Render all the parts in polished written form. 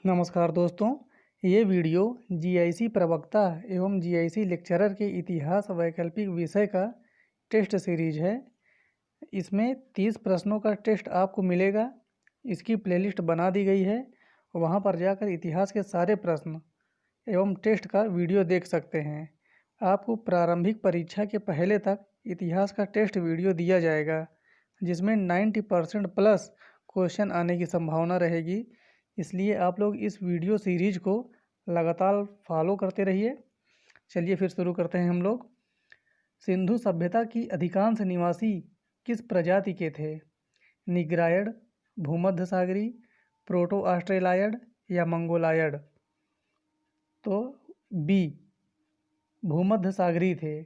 नमस्कार दोस्तों, ये वीडियो जीआईसी प्रवक्ता एवं जीआईसी लेक्चरर के इतिहास वैकल्पिक विषय का टेस्ट सीरीज है। इसमें 30 प्रश्नों का टेस्ट आपको मिलेगा। इसकी प्लेलिस्ट बना दी गई है, वहाँ पर जाकर इतिहास के सारे प्रश्न एवं टेस्ट का वीडियो देख सकते हैं। आपको प्रारंभिक परीक्षा के पहले तक इतिहास का टेस्ट वीडियो दिया जाएगा, जिसमें 90% प्लस क्वेश्चन आने की संभावना रहेगी। इसलिए आप लोग इस वीडियो सीरीज को लगातार फॉलो करते रहिए। चलिए फिर शुरू करते हैं हम लोग। सिंधु सभ्यता की अधिकांश निवासी किस प्रजाति के थे? निग्रायड, भूमध्य सागरी, प्रोटो ऑस्ट्रेलायड या मंगोलायड? तो बी, भूमध्य सागरी थे।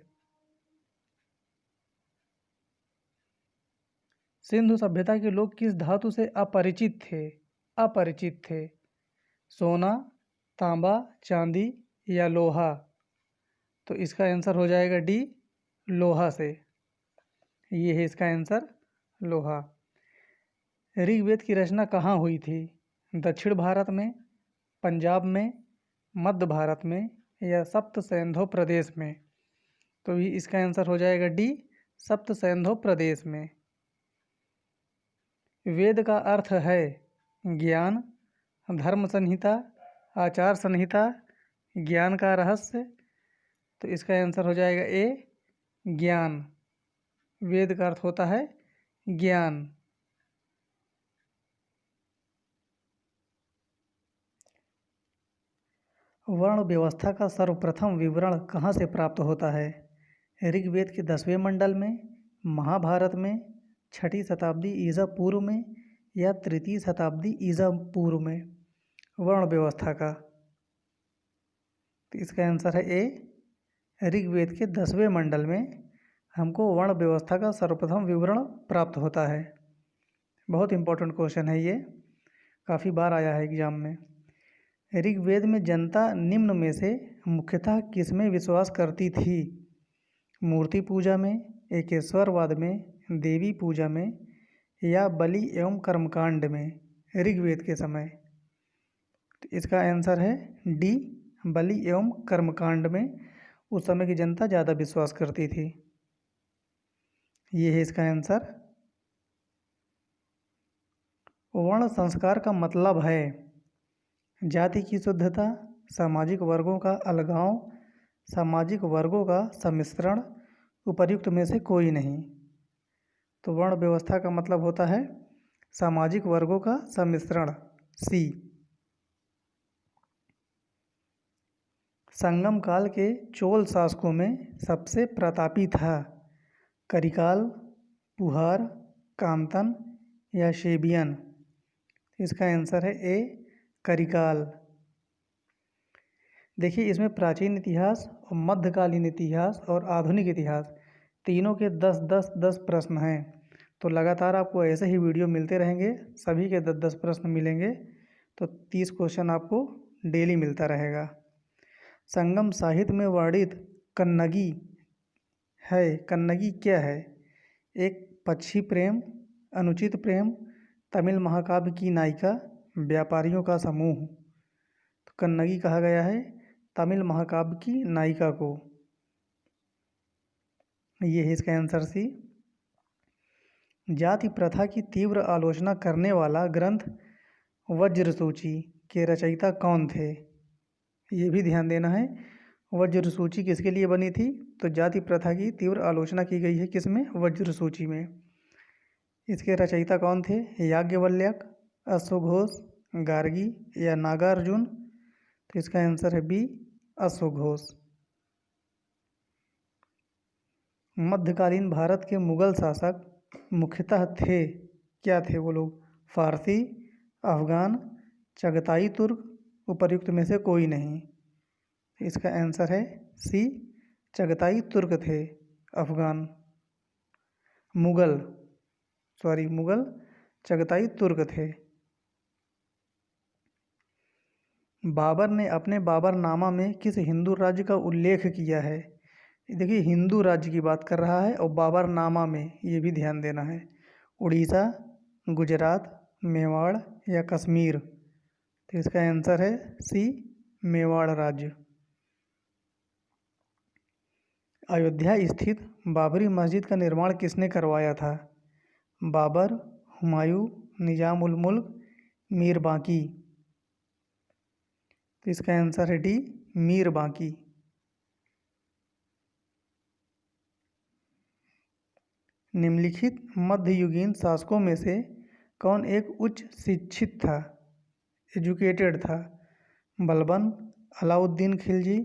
सिंधु सभ्यता के लोग किस धातु से अपरिचित थे? अपरिचित थे। सोना, तांबा, चांदी या लोहा? तो इसका आंसर हो जाएगा डी, लोहा से। ये है इसका आंसर, लोहा। ऋग्वेद की रचना कहाँ हुई थी? दक्षिण भारत में, पंजाब में, मध्य भारत में या सप्त सिंधु प्रदेश में? तो ये इसका आंसर हो जाएगा डी, सप्त सिंधु प्रदेश में। वेद का अर्थ है ज्ञान, धर्म संहिता, आचार संहिता, ज्ञान का रहस्य? तो इसका आंसर हो जाएगा ए, ज्ञान। वेद का अर्थ होता है ज्ञान। वर्ण व्यवस्था का सर्वप्रथम विवरण कहाँ से प्राप्त होता है? ऋग्वेद के 10वें मंडल में, महाभारत में, 6ठी शताब्दी ईसा पूर्व में या 3री शताब्दी ईसा पूर्व में? वर्ण व्यवस्था का, तो इसका आंसर है ए, ऋग्वेद के 10वें मंडल में हमको वर्ण व्यवस्था का सर्वप्रथम विवरण प्राप्त होता है। बहुत इंपॉर्टेंट क्वेश्चन है ये, काफ़ी बार आया है एग्जाम में। ऋग्वेद में जनता निम्न में से मुख्यतः किसमें विश्वास करती थी? मूर्ति पूजा में, एकेश्वरवाद में, देवी पूजा में या बलि एवं कर्मकांड में? ऋग्वेद के समय। तो इसका आंसर है डी, बलि एवं कर्मकांड में उस समय की जनता ज़्यादा विश्वास करती थी। ये है इसका आंसर। वर्ण संस्कार का मतलब है जाति की शुद्धता, सामाजिक वर्गों का अलगाव, सामाजिक वर्गों का सम्मिश्रण, उपर्युक्त में से कोई नहीं। तो वर्ण व्यवस्था का मतलब होता है सामाजिक वर्गों का सम्मिश्रण, सी। संगम काल के चोल शासकों में सबसे प्रतापी था करिकाल, पुहार, कांतन या शेबियन? इसका आंसर है ए, करिकाल। देखिए, इसमें प्राचीन इतिहास और मध्यकालीन इतिहास और आधुनिक इतिहास तीनों के 10-10-10 प्रश्न हैं। तो लगातार आपको ऐसे ही वीडियो मिलते रहेंगे, सभी के 10-10 प्रश्न मिलेंगे, तो 30 क्वेश्चन आपको डेली मिलता रहेगा। संगम साहित्य में वर्णित कन्नगी है, कन्नगी क्या है? एक पक्षी प्रेम, अनुचित प्रेम, तमिल महाकाव्य की नायिका, व्यापारियों का समूह? तो कन्नगी कहा गया है तमिल महाकाव्य की नायिका को। ये है इसका आंसर सी। जाति प्रथा की तीव्र आलोचना करने वाला ग्रंथ वज्रसूची के रचयिता कौन थे? ये भी ध्यान देना है, वज्रसूची किसके लिए बनी थी? तो जाति प्रथा की तीव्र आलोचना की गई है किसमें? वज्रसूची में। इसके रचयिता कौन थे? याज्ञवल्क्य, अश्वघोष, गार्गी या नागार्जुन? तो इसका आंसर है बी, अश्वघोष। मध्यकालीन भारत के मुगल शासक मुख्यतः थे, क्या थे वो लोग? फारसी, अफगान, चगताई तुर्क, उपर्युक्त में से कोई नहीं? इसका आंसर है सी, चगताई तुर्क थे। अफगान, मुगल चगताई तुर्क थे। बाबर ने अपने बाबरनामा में किस हिंदू राज्य का उल्लेख किया है? देखिए, हिंदू राज्य की बात कर रहा है और बाबरनामा में, ये भी ध्यान देना है। उड़ीसा, गुजरात, मेवाड़ या कश्मीर? तो इसका आंसर है सी, मेवाड़ राज्य। अयोध्या स्थित बाबरी मस्जिद का निर्माण किसने करवाया था? बाबर, हुमायूं, निजाम उल मुल्क, मीर बांकी। तो इसका आंसर है डी, मीर बांकी। निम्नलिखित मध्ययुगीन शासकों में से कौन एक उच्च शिक्षित था, एजुकेटेड था? बलबन, अलाउद्दीन खिलजी,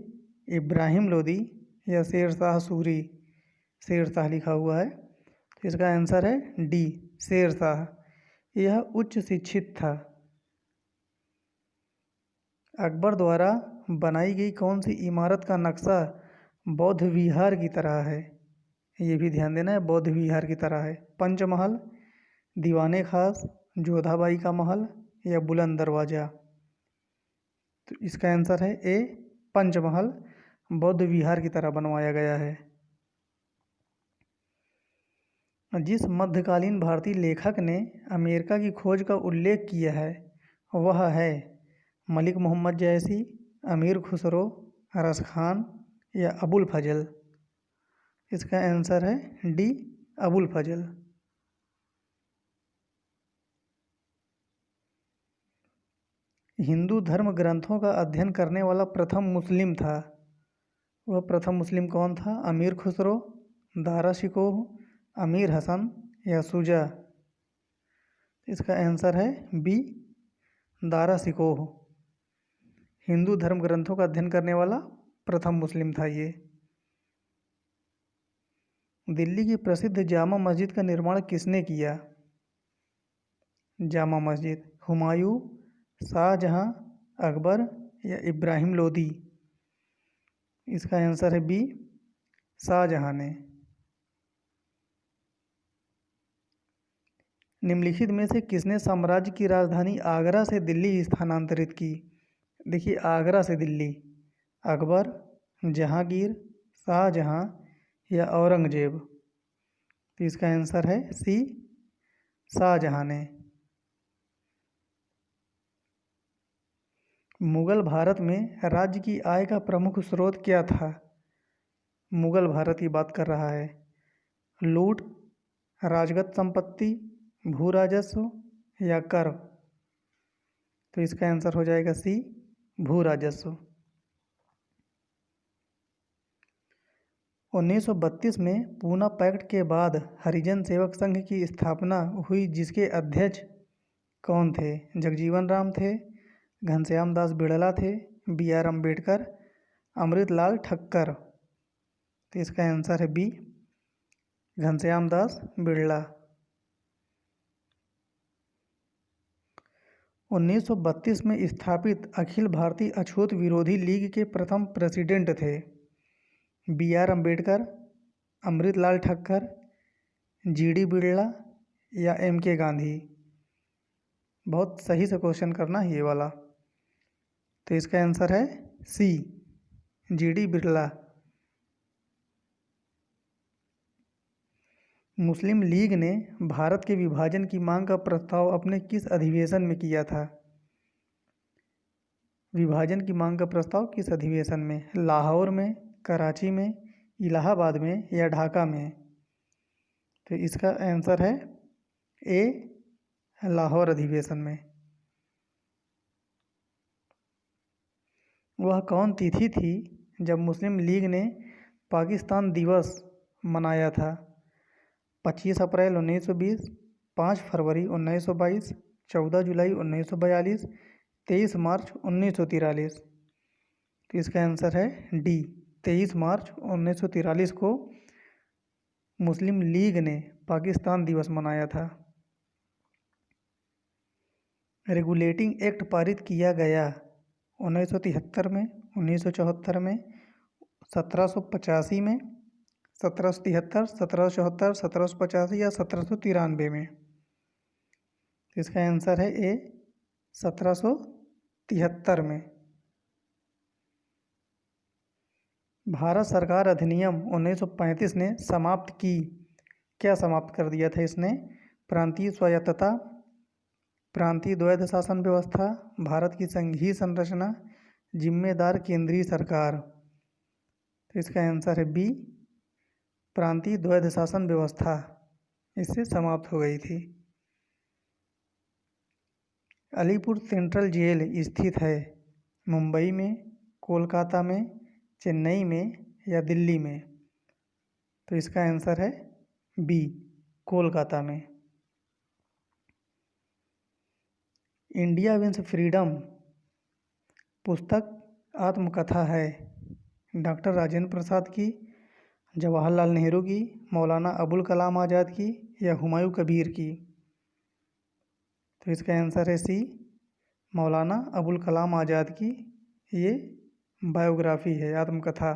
इब्राहिम लोदी या शेर शाह सूरी? शेर शाह लिखा हुआ है, तो इसका आंसर है डी, शेर शाह। यह उच्च शिक्षित था। अकबर द्वारा बनाई गई कौन सी इमारत का नक्शा बौद्ध विहार की तरह है? ये भी ध्यान देना है, बौद्ध विहार की तरह है। पंचमहल, दीवाने खास, जोधाबाई का महल या बुलंद दरवाजा? तो इसका आंसर है ए, पंचमहल बौद्ध विहार की तरह बनवाया गया है। जिस मध्यकालीन भारतीय लेखक ने अमेरिका की खोज का उल्लेख किया है वह है मलिक मोहम्मद जैसी, अमीर खुसरो, रस खान या अबुल फजल? इसका आंसर है डी, अबुल फजल। हिंदू धर्म ग्रंथों का अध्ययन करने वाला प्रथम मुस्लिम था। वह प्रथम मुस्लिम कौन था? अमीर खुसरो, दारा शिकोह, अमीर हसन या शुजा? इसका आंसर है बी, दारा शिकोह। हिंदू धर्म ग्रंथों का अध्ययन करने वाला प्रथम मुस्लिम था ये। दिल्ली की प्रसिद्ध जामा मस्जिद का निर्माण किसने किया? जामा मस्जिद, हुमायूं, शाहजहां, अकबर या इब्राहिम लोदी? इसका आंसर है बी, शाहजहां ने। निम्नलिखित में से किसने साम्राज्य की राजधानी आगरा से दिल्ली स्थानांतरित की? देखिए, आगरा से दिल्ली, अकबर, जहांगीर, शाहजहां या औरंगजेब? तो इसका आंसर है सी, शाहजहां ने। मुगल भारत में राज्य की आय का प्रमुख स्रोत क्या था? मुगल भारत की बात कर रहा है। लूट, राजगत संपत्ति, भू राजस्व या कर? तो इसका आंसर हो जाएगा सी, भू राजस्व। 1932 में पूना पैक्ट के बाद हरिजन सेवक संघ की स्थापना हुई जिसके अध्यक्ष कौन थे? जगजीवन राम थे, घनश्याम दास बिड़ला थे, बी आर अम्बेडकर, अमृतलाल ठक्कर? तो इसका आंसर है बी, घनश्याम दास बिड़ला। 1932 में स्थापित अखिल भारतीय अछूत विरोधी लीग के प्रथम प्रेसिडेंट थे? B R Ambedkar, Amritlal Thakkar, G D Birla या एम के गांधी? बहुत सही से क्वेश्चन करना है ये वाला। तो इसका आंसर है सी, जी डी बिड़ला। मुस्लिम लीग ने भारत के विभाजन की मांग का प्रस्ताव अपने किस अधिवेशन में किया था? विभाजन की मांग का प्रस्ताव किस अधिवेशन में? लाहौर में, कराची में, इलाहाबाद में या ढाका में? तो इसका आंसर है ए, लाहौर अधिवेशन में। वह कौन तिथि थी जब मुस्लिम लीग ने पाकिस्तान दिवस मनाया था? 25 अप्रैल 1920, 5 फरवरी 1922, 14 जुलाई 1942, 23 मार्च 1943? तो इसका आंसर है डी, 23 मार्च 1943 को मुस्लिम लीग ने पाकिस्तान दिवस मनाया था। रेगुलेटिंग एक्ट पारित किया गया 1973 में, 1974 में, 1785 में, 1773, 1774, 1785 या 1793 में? इसका आंसर है ए, 1773 में। भारत सरकार अधिनियम 1935 ने समाप्त की, क्या समाप्त कर दिया था इसने? प्रांतीय स्वायत्तता, प्रांतीय द्वैध शासन व्यवस्था, भारत की संघीय संरचना, जिम्मेदार केंद्रीय सरकार। तो इसका आंसर है बी, प्रांतीय द्वैध शासन व्यवस्था इससे समाप्त हो गई थी। अलीपुर सेंट्रल जेल स्थित है मुंबई में, कोलकाता में, चेन्नई में या दिल्ली में। तो इसका आंसर है बी, कोलकाता में। इंडिया विंस फ्रीडम पुस्तक आत्मकथा है डॉक्टर राजेंद्र प्रसाद की, जवाहरलाल नेहरू की, मौलाना अबुल कलाम आज़ाद की या हुमायूं कबीर की। तो इसका आंसर है सी, मौलाना अबुल कलाम आज़ाद की ये बायोग्राफी है, आत्मकथा।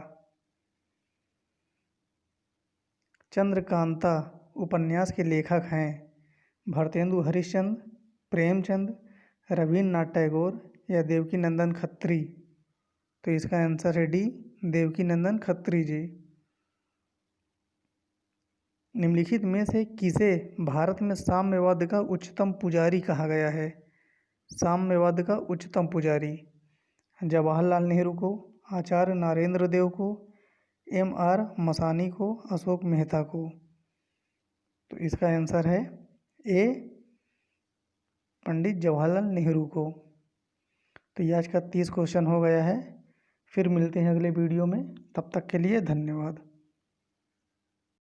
चंद्रकांता उपन्यास के लेखक हैं भारतेंदु हरिश्चंद्र, प्रेमचंद, रवीन्द्रनाथ टैगोर या देवकीनंदन खत्री। तो इसका आंसर है डी, देवकीनंदन खत्री जी। निम्नलिखित में से किसे भारत में साम्यवाद का उच्चतम पुजारी कहा गया है? साम्यवाद का उच्चतम पुजारी जवाहरलाल नेहरू को, आचार्य नारेंद्र देव को, M.R. मसानी को, अशोक मेहता को। तो इसका आंसर है ए, पंडित जवाहरलाल नेहरू को। तो ये आज का 30 क्वेश्चन हो गया है। फिर मिलते हैं अगले वीडियो में, तब तक के लिए धन्यवाद।